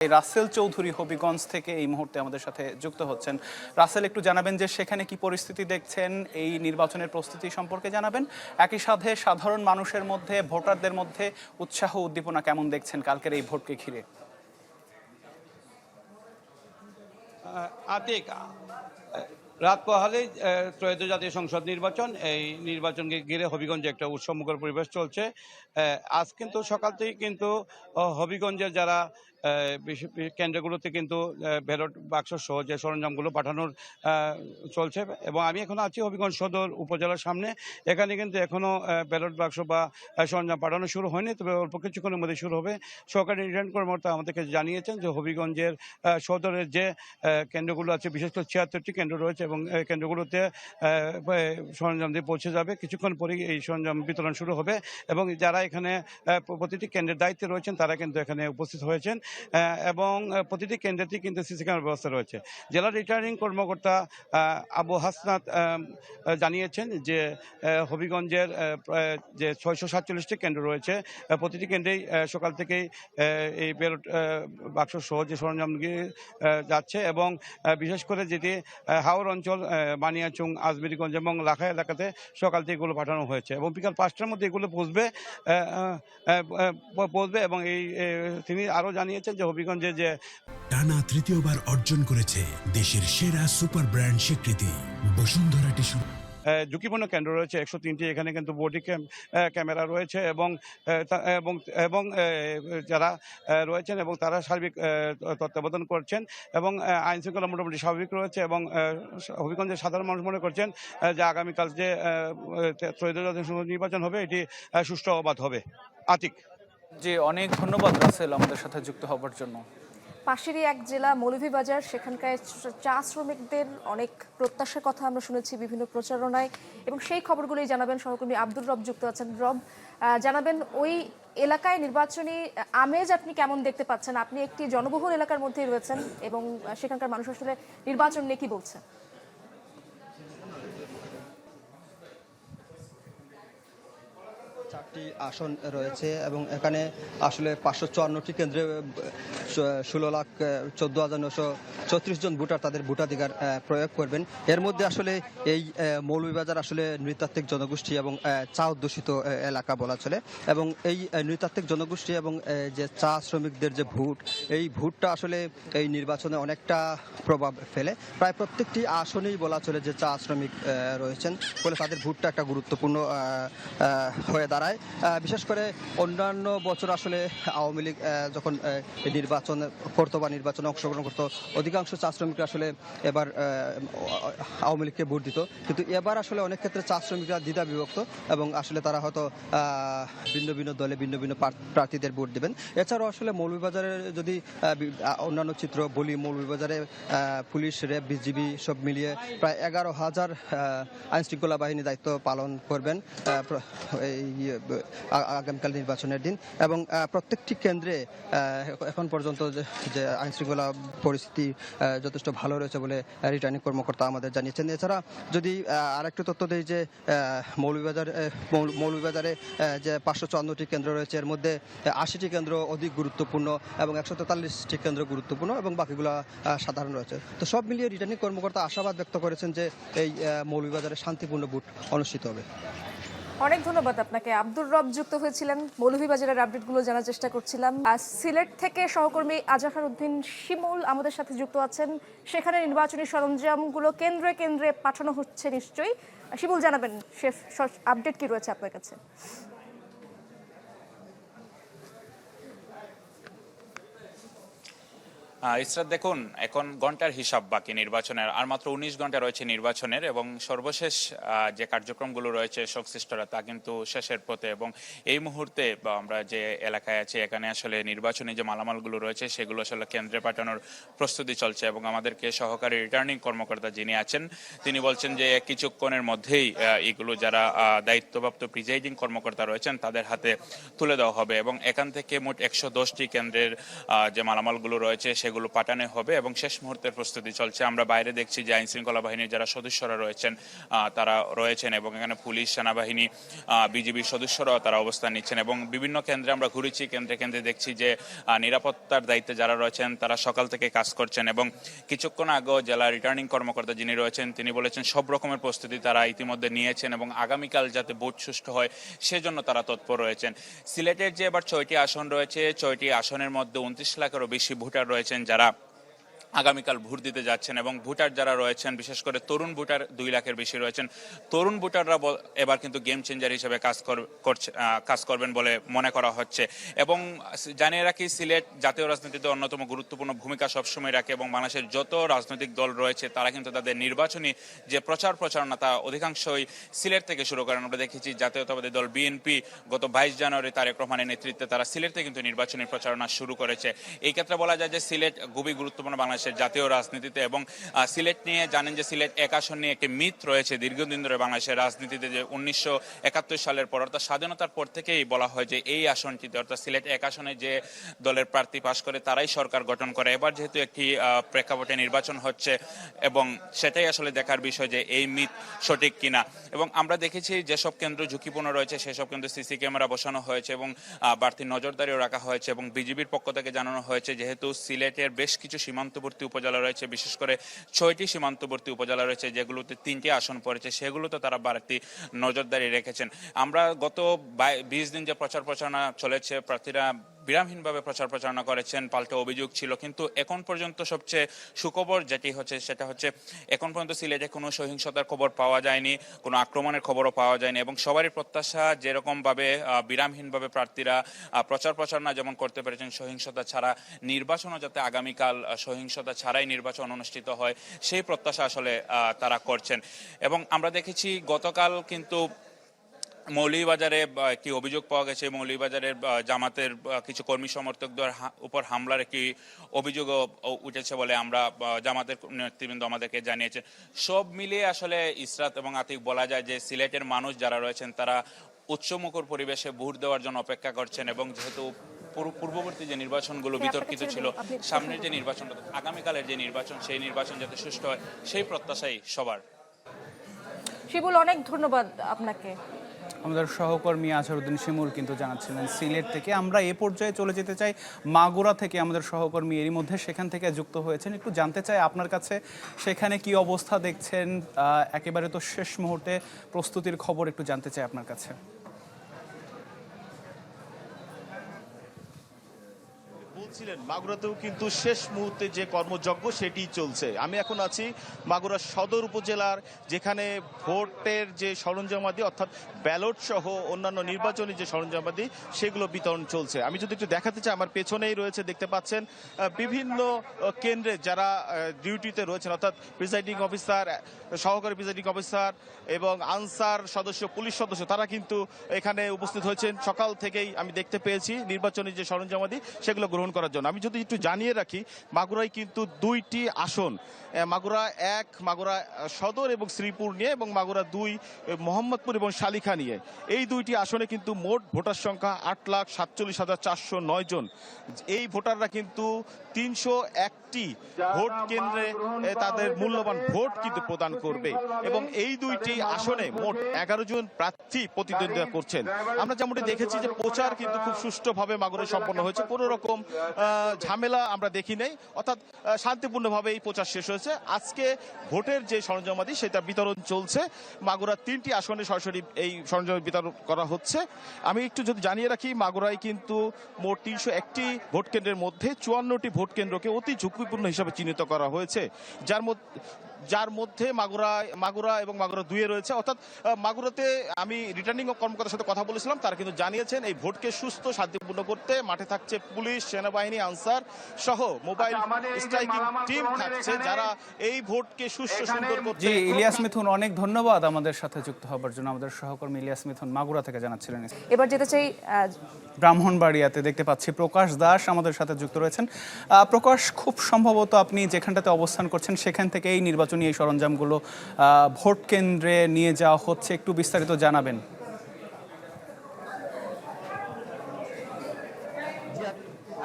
রাসেল চৌধুরী হবিগঞ্জ থেকে এই মুহূর্তে আমাদের সাথে যুক্ত হচ্ছেন। রাসেল, একটু জানাবেন যে সেখানে কি পরিস্থিতি দেখছেন, এই নির্বাচনের প্রস্তুতি সম্পর্কে জানাবেন। একই সাথে সাধারণ মানুষের মধ্যে, ভোটারদের মধ্যে উৎসাহ উদ্দীপনা কেমন দেখছেন কালকের এই ভোটকে ঘিরে? আতিক, রাত পোহালেই ত্রয়োদশ জাতীয় সংসদ নির্বাচন। এই নির্বাচনকে ঘিরে হবিগঞ্জে একটা উৎসবমুখর পরিবেশ চলছে। আজ কিন্তু সকাল থেকেই কিন্তু হবিগঞ্জের যারা কেন্দ্রগুলোতে কিন্তু ব্যালট বাক্স সহ যে সরঞ্জামগুলো পাঠানোর চলছে, এবং আমি এখন আছি হবিগঞ্জ সদর উপজেলার সামনে। এখানে কিন্তু এখনো ব্যালট বাক্স বা সরঞ্জাম পাঠানো শুরু হয়নি, তবে অল্প কিছুক্ষণের মধ্যে শুরু হবে। সরকারি রিটার্নিং কর্মকর্তা আমাদেরকে জানিয়েছেন যে হবিগঞ্জের সদরের যে কেন্দ্রগুলো আছে, বিশেষ করে ৭৬টি কেন্দ্র রয়েছে, এবং কেন্দ্রগুলোতে সরঞ্জাম দিয়ে পৌঁছে যাবে। কিছুক্ষণ পরেই এই সরঞ্জাম বিতরণ শুরু হবে, এবং যারা এখানে প্রতিটি কেন্দ্রের দায়িত্বে রয়েছেন তারা কিন্তু এখানে উপস্থিত হয়েছেন, এবং প্রতিটি কেন্দ্রেতেই কিন্তু সিসি ক্যামেরার ব্যবস্থা রয়েছে। জেলা রিটার্নিং কর্মকর্তা আবু হাসনাত জানিয়েছেন যে হবিগঞ্জের যে ৬৪৭টি কেন্দ্র রয়েছে, প্রতিটি কেন্দ্রেই সকাল থেকেই এই ব্যালট বাক্স সহ যে সরঞ্জাম যাচ্ছে, এবং বিশেষ করে যেটি হাওর অঞ্চল, বানিয়াচুং, আজমেরিগঞ্জ এবং লাখা এলাকাতে সকাল থেকে এগুলো পাঠানো হয়েছে, এবং বিকাল ৫টার মধ্যে এগুলো পৌঁছবে। এবং তিনি আরও জানিয়েছেন যে হবিগঞ্জে যে টানা তৃতীয়বার অর্জন করেছে দেশের সেরা সুপার ব্র্যান্ড স্বীকৃতি বসুন্ধরা টিস্যু। ঝুঁকিপূর্ণ কেন্দ্র রয়েছে ১০৩টি। এখানে কিন্তু বডি ক্যামেরা রয়েছে, এবং এবং যারা রয়েছেন এবং তারা সার্বিক তত্ত্বাবধান করছেন, এবং আইন শৃঙ্খলা মোটামুটি স্বাভাবিক রয়েছে, এবং হবিগঞ্জের সাধারণ মানুষ মনে করছেন যে আগামীকাল যে ত্রয়োদশ জাতীয় সংসদ নির্বাচন হবে এটি সুষ্ঠু অবাধ হবে। আতিক। জি, অনেক ধন্যবাদ রাসেল আমাদের সাথে যুক্ত হবার জন্য। পাশেরই এক জেলা মৌলভীবাজার, সেখানকার চা শ্রমিকদের অনেক প্রত্যাশার কথা আমরা শুনেছি বিভিন্ন প্রচারণায়, এবং সেই খবরগুলোই জানাবেন সহকর্মী আব্দুর রব যুক্ত আছেন। রব, জানাবেন ওই এলাকায় নির্বাচনী আমেজ আপনি কেমন দেখতে পাচ্ছেন? আপনি একটি জনবহুল এলাকার মধ্যেই রয়েছেন, এবং সেখানকার মানুষ আসলে নির্বাচন নিয়ে কি বলছে? চারটি আসন রয়েছে, এবং এখানে আসলে ৫৫৪টি কেন্দ্রে ১৬,১৪,৯৩৪ জন ভোটার তাদের ভোটাধিকার প্রয়োগ করবেন। এর মধ্যে আসলে এই মৌলভীবাজার আসলে নৃতাত্ত্বিক জনগোষ্ঠী এবং চা অধ্যুষিত এলাকা বলা চলে, এবং এই নৃতাত্ত্বিক জনগোষ্ঠী এবং যে চা শ্রমিকদের যে ভোট, এই ভোটটা আসলে এই নির্বাচনে অনেকটা প্রভাব ফেলে। প্রায় প্রত্যেকটি আসনেই বলা চলে যে চা শ্রমিক রয়েছেন, ফলে তাদের ভোটটা একটা গুরুত্বপূর্ণ হয়ে দাঁড়ায়। বিশেষ করে অন্যান্য বছর আসলে আওয়ামী লীগ যখন নির্বাচন করতো বা নির্বাচনে অংশগ্রহণ করতো, অধিকাংশ চা শ্রমিকরা আসলে এবার আওয়ামী লীগকে ভোট দিত, কিন্তু এবার আসলে অনেক ক্ষেত্রে চা শ্রমিকরা দ্বিধা বিভক্ত, এবং আসলে তারা হয়তো ভিন্ন ভিন্ন দলে ভিন্ন ভিন্ন প্রার্থীদের ভোট দেবেন। এছাড়াও আসলে মৌলভীবাজারের যদি অন্যান্য চিত্র বলি, মৌলভীবাজারে পুলিশ, র্যাব, বিজিবি সব মিলিয়ে প্রায় ১১,০০০ আইন শৃঙ্খলা বাহিনী দায়িত্ব পালন করবেন আগামীকাল নির্বাচনের দিন, এবং প্রত্যেকটি কেন্দ্রে এখন পর্যন্ত যে আইন শৃঙ্খলা পরিস্থিতি যথেষ্ট ভালো রয়েছে বলে রিটার্নিং কর্মকর্তা আমাদের জানিয়েছেন। এছাড়া যদি আরেকটু তথ্য দেই যে মৌলভীবাজারে যে ৫৫৪টি কেন্দ্র রয়েছে, এর মধ্যে ৮০টি কেন্দ্র অধিক গুরুত্বপূর্ণ এবং ১৪৩টি কেন্দ্র গুরুত্বপূর্ণ, এবং বাকিগুলো সাধারণ রয়েছে। তো সব মিলিয়ে রিটার্নিং কর্মকর্তা আশাবাদ ব্যক্ত করেছেন যে এই মৌলভীবাজারে শান্তিপূর্ণ ভোট অনুষ্ঠিত হবে। অনেক ধন্যবাদ আপনাকে। আব্দুর রব যুক্ত হয়েছিলেন, মৌলভীবাজারের আপডেটগুলো জানার চেষ্টা করছিলাম। সিলেট থেকে সহকর্মী আজাহার উদ্দিন শিমুল আমাদের সাথে যুক্ত আছেন। সেখানে নির্বাচনী সরঞ্জামগুলো কেন্দ্রে কেন্দ্রে পাঠানো হচ্ছে নিশ্চয়ই। শিমুল, জানাবেন আপডেট কি রয়েছে আপনার কাছে? ইসরাত, দেখুন এখন ঘন্টার হিসাব বাকি নির্বাচনের, আর মাত্র ১৯ ঘন্টা রয়েছে নির্বাচনের, এবং সর্বশেষ যে কার্যক্রমগুলো রয়েছে সংশ্লিষ্টরা তা কিন্তু শেষের পথে। এবং এই মুহূর্তে আমরা যে এলাকায় আছি এখানে আসলে নির্বাচনী যে মালামালগুলো রয়েছে সেগুলো আসলে কেন্দ্রে পাঠানোর প্রস্তুতি চলছে, এবং আমাদেরকে সহকারী রিটার্নিং কর্মকর্তা যিনি আছেন তিনি বলছেন যে কিছুক্ষণের মধ্যেই এগুলো যারা দায়িত্বপ্রাপ্ত প্রিজাইডিং কর্মকর্তা রয়েছেন তাদের হাতে তুলে দেওয়া হবে, এবং এখান থেকে মোট ১১০টি কেন্দ্রের যে মালামালগুলো রয়েছে সেগুলো পাঠানো হবে এবং শেষ মুহূর্তের প্রস্তুতি চলছে। আমরা বাইরে দেখছি যে আইন শৃঙ্খলা বাহিনীর যারা সদস্যরা রয়েছেন তারা রয়েছেন এবং এখানে পুলিশ, সেনাবাহিনী, বিজিবির সদস্যরাও তারা অবস্থান নিচ্ছেন এবং বিভিন্ন কেন্দ্রে আমরা ঘুরেছি, কেন্দ্রে কেন্দ্রে দেখছি যে নিরাপত্তার দায়িত্বে যারা রয়েছেন তারা সকাল থেকে কাজ করছেন এবং কিছুক্ষণ আগেও জেলা রিটার্নিং কর্মকর্তা যিনি রয়েছেন তিনি বলেছেন সব রকমের প্রস্তুতি তারা ইতিমধ্যে নিয়েছেন এবং আগামীকাল যাতে ভোট সুষ্ঠু হয় সেজন্য তারা তৎপর রয়েছেন। সিলেটের যে এবার 6টি আসন রয়েছে, 6টি আসনের মধ্যে 29 লাখেরও বেশি ভোটার রয়েছেন যারা আগামীকাল ভোট দিতে যাচ্ছেন এবং ভোটার যারা রয়েছেন বিশেষ করে তরুণ ভোটার 2 লাখের বেশি রয়েছেন। তরুণ ভোটাররা এবার কিন্তু গেম চেঞ্জার হিসেবে কাজ করবেন বলে মনে করা হচ্ছে এবং জানিয়ে রাখি সিলেট জাতীয় রাজনীতিতে অন্যতম গুরুত্বপূর্ণ ভূমিকা সবসময় রাখে এবং বাংলাদেশের যত রাজনৈতিক দল রয়েছে তারা কিন্তু তাদের নির্বাচনী যে প্রচারণা তা অধিকাংশই সিলেট থেকে শুরু করেন। আমরা দেখেছি জাতীয়তাবাদী দল বিএনপি গত 22 জানুয়ারি তারেক রহমানের নেতৃত্বে তারা সিলেট থেকে কিন্তু নির্বাচনী প্রচারণা শুরু করেছে। এই ক্ষেত্রে বলা যায় যে সিলেট খুবই গুরুত্বপূর্ণ বাংলাদেশের জাতীয় রাজনীতিতে এবং সিলেট নিয়ে জানেন যে সিলেট এক আসন নিয়ে একটি মিথ রয়েছে দীর্ঘদিন ধরে বাংলাদেশের রাজনীতিতে, যে 1971 সালের পর অর্থাৎ স্বাধীনতার পর থেকেই বলা হয় যে এই আসনটিতে অর্থাৎ সিলেট এক আসনে যে দলের প্রার্থী পাশ করে তারাই সরকার গঠন করে। এবার যেহেতু একটি প্রেক্ষাপটে নির্বাচন হচ্ছে এবং সেটাই আসলে দেখার বিষয় যে এই মিথ সঠিক কিনা এবং আমরা দেখেছি যেসব কেন্দ্র ঝুঁকিপূর্ণ রয়েছে সেসব কেন্দ্রে সিসি ক্যামেরা বসানো হয়েছে এবং বাড়তি নজরদারিও রাখা হয়েছে এবং বিজিবির পক্ষ থেকে জানানো হয়েছে যেহেতু সিলেটের বেশ কিছু সীমান্তবর্তী উপজেলা রয়েছে, বিশেষ করে 6টি সীমান্তবর্তী উপজেলা রয়েছে যেগুলোতে 3টি আসন পড়েছে, সেগুলোতে তারা বাড়তি নজরদারি রেখেছেন। আমরা গত 20 দিন যে প্রচারণা চলেছে প্রার্থীরা বিরামহীনভাবে প্রচারণা করেছেন, পাল্টা অভিযোগ ছিল, কিন্তু এখন পর্যন্ত সবচেয়ে সুখবর যেটি হচ্ছে সেটা হচ্ছে এখন পর্যন্ত সিলেটে কোনো সহিংসতার খবর পাওয়া যায়নি, কোনো আক্রমণের খবরও পাওয়া যায়নি এবং সবারই প্রত্যাশা যেরকমভাবে বিরামহীনভাবে প্রার্থীরা প্রচারণা যেমন করতে পেরেছেন সহিংসতা ছাড়া, নির্বাচনও যাতে আগামীকাল সহিংসতা ছাড়াই নির্বাচন অনুষ্ঠিত হয় সেই প্রত্যাশা আসলে তারা করছেন। এবং আমরা দেখেছি গতকাল কিন্তু মৌলভীবাজারে একটি অভিযোগ পাওয়া গেছে, মৌলভীবাজারের জামাতের কিছু কর্মী সমর্থকদের উপর হামলার একটি অভিযোগও উঠেছে বলে আমরা জামাতের নেতৃবৃন্দ আমাদেরকে জানিয়েছেন। সব মিলিয়ে আসলে ইসরাত এবং আতিক বলা যায় যে সিলেটের মানুষ যারা রয়েছেন তারা উৎসবমুখর পরিবেশে ভোট দেওয়ার জন্য অপেক্ষা করছেন এবং যেহেতু পূর্ববর্তী যে নির্বাচনগুলো বিতর্কিত ছিল, সামনের যে নির্বাচনটা আগামীকালের যে নির্বাচন সেই নির্বাচন যাতে সুষ্ঠু হয় সেই প্রত্যাশাই সবার। শিবুল, অনেক ধন্যবাদ আপনাকে। আমাদের সহকর্মী আজহারউদ্দিন শিমুল কিন্তু জানাচ্ছিলেন সিলেট থেকে। আমরা এ পর্যায়ে চলে যেতে চাই মাগুরা থেকে, আমাদের সহকর্মী এরই মধ্যে সেখান থেকে যুক্ত হয়েছেন। একটু জানতে চাই আপনার কাছে সেখানে কি অবস্থা দেখছেন, একেবারে তো শেষ মুহূর্তে প্রস্তুতির খবর একটু জানতে চাই আপনার কাছে। বলছিলেন মাগুরাতেও কিন্তু শেষ মুহূর্তে যে কর্মযজ্ঞ সেটি চলছে। আমি এখন আছি মাগুরা সদর উপজেলার, যেখানে ভোটের যে সরঞ্জামাদি অর্থাৎ ব্যালট সহ অন্যান্য নির্বাচনী যে সরঞ্জামাদি সেগুলো বিতরণ চলছে। আমি যদি একটু দেখাতে চাই, আমার পেছনেই রয়েছে, দেখতে পাচ্ছেন বিভিন্ন কেন্দ্রে যারা ডিউটিতে রয়েছেন অর্থাৎ প্রিসাইডিং অফিসার, সহকারী প্রিসাইডিং অফিসার এবং আনসার সদস্য, পুলিশ সদস্য, তারা কিন্তু এখানে উপস্থিত হয়েছেন সকাল থেকেই। আমি দেখতে পেয়েছি নির্বাচনী যে সরঞ্জামাদি সেগুলো গ্রহণ করার জন্য। আমি যদি একটু জানিয়ে রাখি, মাগুরায় কিন্তু 2টি আসন, মাগুরা 1 মাগুরা সদর এবং শ্রীপুর নিয়ে এবং মাগুরা 2 মোহাম্মদপুর এবং শালিখা নিয়ে, এই 2টি আসনে কিন্তু মোট ভোটার সংখ্যা 8,47,409 জন। এই ভোটাররা কিন্তু 301টি ভোট কেন্দ্রে তাদের মূল্যবান ভোট কিন্তু প্রদান করবে এবং এই 2টি আসনে মোট 11 জন প্রার্থী প্রতিদ্বন্দ্বিতা করছেন। আমরা যেমনটি দেখেছি যে প্রচার কিন্তু খুব সুষ্ঠুভাবে মাগুরায় সম্পন্ন হয়েছে, কোনো রকম ঝামেলা আমরা দেখি নাই, অর্থাৎ শান্তিপূর্ণভাবে এই প্রচার শেষ হয়েছে। আজকে ভোটের যে সরঞ্জামাদি সেটা বিতরণ চলছে। মাগুরার 3টি আসনে সরাসরি এই সরঞ্জাম বিতরণ করা হচ্ছে। আমি একটু যদি জানিয়ে রাখি, মাগুরায় কিন্তু মোট 301টি ভোট কেন্দ্রের মধ্যে 54টি ভোট কেন্দ্রকে অতি ঝুঁকিপূর্ণ হিসাবে চিহ্নিত করা হয়েছে, যার মধ্যে মাগুরা এবং মাগুরা 2 রয়েছে। অর্থাৎ মাগুরাতে আমি রিটার্নিং কর্মকর্তার সাথে কথা বলেছিলাম, তারা কিন্তু জানিয়েছেন এই ভোটকে সুস্থ শান্তিপূর্ণ করতে মাঠে থাকছে পুলিশ, সেনাবাহিনী, আনসার সহ মোবাইল স্ট্রাইকিং টিম থাকছে, যারা এই ভোটকে সুস্থ সুন্দর করতে। জি, ইলিয়াস মিথুন, অনেক ধন্যবাদ আমাদের সাথে যুক্ত হবার জন্য। আমাদের সহকর্মী ইলিয়াস মিথুন মাগুরা থেকে জানাচ্ছিলেন। এবার যেতে চাই ব্রাহ্মণবাড়িয়াতে, দেখতে পাচ্ছি প্রকাশ দাস আমাদের সাথে যুক্ত রয়েছেন। প্রকাশ, খুব সম্ভবত আপনি যেখানটাতে অবস্থান করছেন সেখান থেকে এই নির্বাচনী এই সরঞ্জামগুলো ভোট কেন্দ্রে নিয়ে যাওয়া হচ্ছে, একটু বিস্তারিত জানাবেন।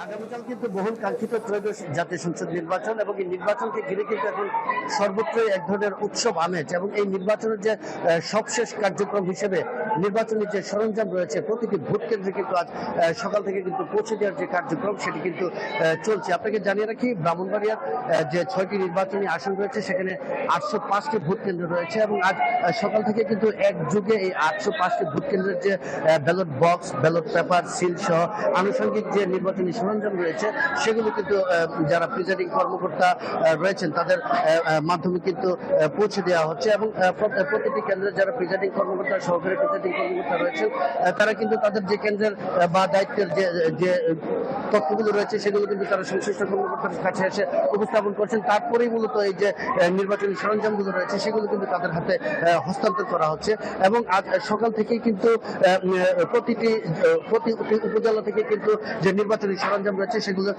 আগামীকাল কিন্তু বহুল কাঙ্ক্ষিত ত্রয়োদশ জাতীয় সংসদ নির্বাচন, এবং এই নির্বাচনকে ঘিরে কিন্তু এখন সর্বত্রই এক ধরনের উৎসব আমেজ, এবং এই নির্বাচনের যে সবশেষ কার্যক্রম হিসেবে নির্বাচনী যে সরঞ্জাম রয়েছে প্রতিটি ভোট কেন্দ্রে কিন্তু আজ সকাল থেকে কিন্তু পৌঁছে দেওয়ার যে কার্যক্রম সেটি কিন্তু চলছে। আপনাকে জানিয়ে রাখি, ব্রাহ্মণবাড়িয়ার যে 6টি নির্বাচনী আসন রয়েছে সেখানে 805টি ভোট কেন্দ্র রয়েছে, এবং আজ সকাল থেকে কিন্তু একযোগে এই 805টি ভোট কেন্দ্রের যে ballot box, ballot paper, seal সহ আনুষঙ্গিক যে নির্বাচনী সরঞ্জাম রয়েছে সেগুলো কিন্তু যারা প্রিজাইডিং কর্মকর্তা রয়েছেন তাদের মাধ্যমে কিন্তু পৌঁছে দেওয়া হচ্ছে, এবং প্রতিটি কেন্দ্রে যারা প্রিজাইডিং কর্মকর্তা, সহকারী প্রিজাইডিং কর্মকর্তা রয়েছেন তারা কিন্তু তাদের যে কেন্দ্রের বা দায়িত্বের যে তথ্যগুলো রয়েছে সেগুলো কিন্তু তারা সংশ্লিষ্ট কর্মকর্তার কাছে এসে উপস্থাপন করছেন। তারপরেই মূলত এই যে নির্বাচনী সরঞ্জামগুলো রয়েছে সেগুলো কিন্তু তাদের হাতে হস্তান্তর করা হচ্ছে, এবং আজ সকাল থেকেই কিন্তু প্রতি উপজেলা থেকে কিন্তু যে নির্বাচনী সরঞ্জাম রয়েছে সেগুলো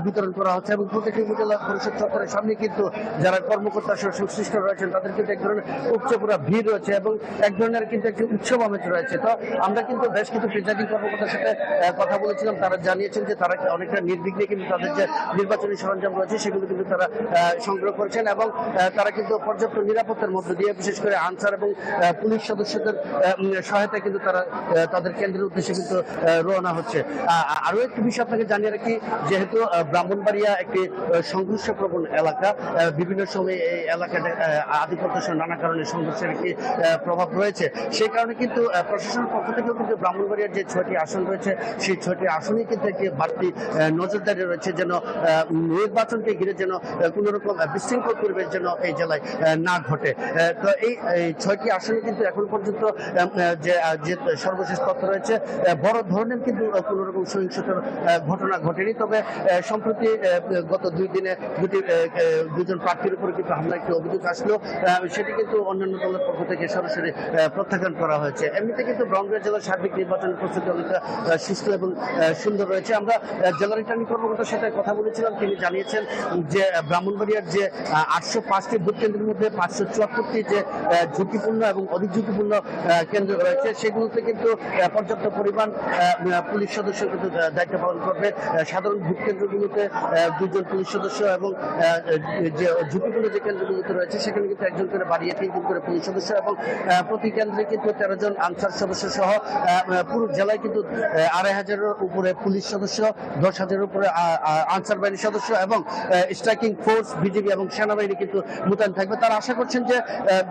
বিতরণ করা হচ্ছে, এবং প্রতিটি উপজেলা পরিষদ চত্বরের সামনে কিন্তু যারা কর্মকর্তা সংশ্লিষ্ট রয়েছেন তাদের কিন্তু এক ধরনের উপচেপুরা ভিড় রয়েছে, এবং এক ধরনের কিন্তু একটি উৎসব আমেজ রয়েছে। তো আমরা কিন্তু বেশ কিছু প্রিজাইডিং কর্মকর্তার সাথে কথা বলেছিলাম, তারা জানিয়েছেন যে তারা অনেকটা নির্বিঘ্নে কিন্তু তাদের যে নির্বাচনী সরঞ্জাম রয়েছে সেগুলো কিন্তু তারা সংগ্রহ করেছেন, এবং তারা কিন্তু পর্যাপ্ত নিরাপত্তার মধ্য দিয়ে বিশেষ করে আনসার এবং পুলিশ সদস্যদের সহায়তায় কিন্তু তারা তাদের কেন্দ্রের উদ্দেশ্যে কিন্তু রওনা হচ্ছে। আরো একটি বিষয় আপনাকে জানিয়ে রাখি, যেহেতু ব্রাহ্মণবাড়িয়া একটি সংঘর্ষপ্রবণ এলাকা, বিভিন্ন সময় এই এলাকাটা আধিপত্য সহ নানা কারণে সংঘর্ষের একটি প্রভাব রয়েছে, সেই কারণে কিন্তু প্রশাসনের পক্ষ থেকেও কিন্তু ব্রাহ্মণবাড়িয়ার যে 6টি আসন রয়েছে সেই 6টি আসনই কিন্তু একটি বাড়তি নজরদারি রয়েছে, যেন নির্বাচনকে ঘিরে যেন কোন রকম বিশৃঙ্খল পরিবেশ যেন এই জেলায় না ঘটে। তো এই 6টি আসনে কিন্তু এখন পর্যন্ত যে সর্বশেষ তথ্য রয়েছে বড় ধরনের কিন্তু কোন রকম সহিংসতার ঘটনা ঘটেনি, তবে সম্প্রতি গত 2 দিনে দুজন প্রার্থীর উপরে কিন্তু হামলা একটি অভিযোগ আসলো, সেটি কিন্তু অন্যান্য দলের পক্ষ থেকে সরাসরি প্রত্যাখ্যান করা হয়েছে। এমনিতে কিন্তু ব্রাহ্মণবাড়িয়া জেলার সার্বিক নির্বাচনের প্রস্তুতি অনেকটা সুস্থ এবং সুন্দর রয়েছে। আমরা জেলা রিটার্নিং কর্মকর্তার সাথে কথা বলেছিলাম, তিনি জানিয়েছেন যে ব্রাহ্মণবাড়িয়ার যে 805টি ভোট কেন্দ্রের মধ্যে 574টি যে ঝুঁকিপূর্ণ এবং অধিক ঝুঁকিপূর্ণ কেন্দ্র রয়েছে সেগুলোতে কিন্তু পর্যাপ্ত পরিমাণ পুলিশ সদস্য কিন্তু দায়িত্ব পালন করবে। সাধারণ ভোট কেন্দ্রগুলোতে 2 জন পুলিশ সদস্য, এবং যে ঝুঁকিপূর্ণ যে কেন্দ্রগুলোতে রয়েছে সেখানে কিন্তু 1 জন করে বাড়িয়ে 3 জন করে পুলিশ সদস্য, এবং প্রতি কেন্দ্রে কিন্তু 13 জন আনসার সদস্য সহ পুরো জেলায় কিন্তু 2500-এর উপরে পুলিশ সদস্য, 10,000-এর উপরে আনসার বাহিনীর সদস্য এবং স্ট্রাইকিং ফোর্স, বিজিবি এবং সেনাবাহিনী কিন্তু মোতায়েন থাকবে। তারা আশা করছেন যে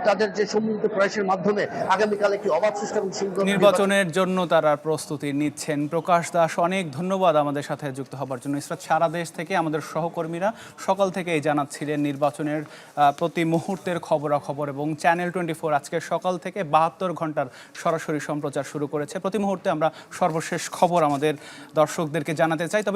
তাদের যে সম্মিলিত প্রয়াসের মাধ্যমে আগামীকাল একটি অবাধ সুষ্ঠু এবং সুন্দর নির্বাচনের জন্য তারা প্রস্তুতি নিচ্ছেন। প্রকাশ দাস, অনেক ধন্যবাদ আমাদের সাথে যুক্ত হবার জন্য। ইসরাত, সারা দেশ থেকে আমাদের সহকর্মীরা সকাল থেকেই জানাচ্ছিলেন নির্বাচনের প্রতি মুহূর্তের খবরাখবর, এবং চ্যানেল 24 আজকে সকাল থেকে 72 ঘন্টার সরাসরি সম্প্রচার শুরু করেছে। প্রতি মুহূর্তে আমরা সর্বশেষ খবর আমাদের দর্শকদেরকে জানাতে চাই। তবে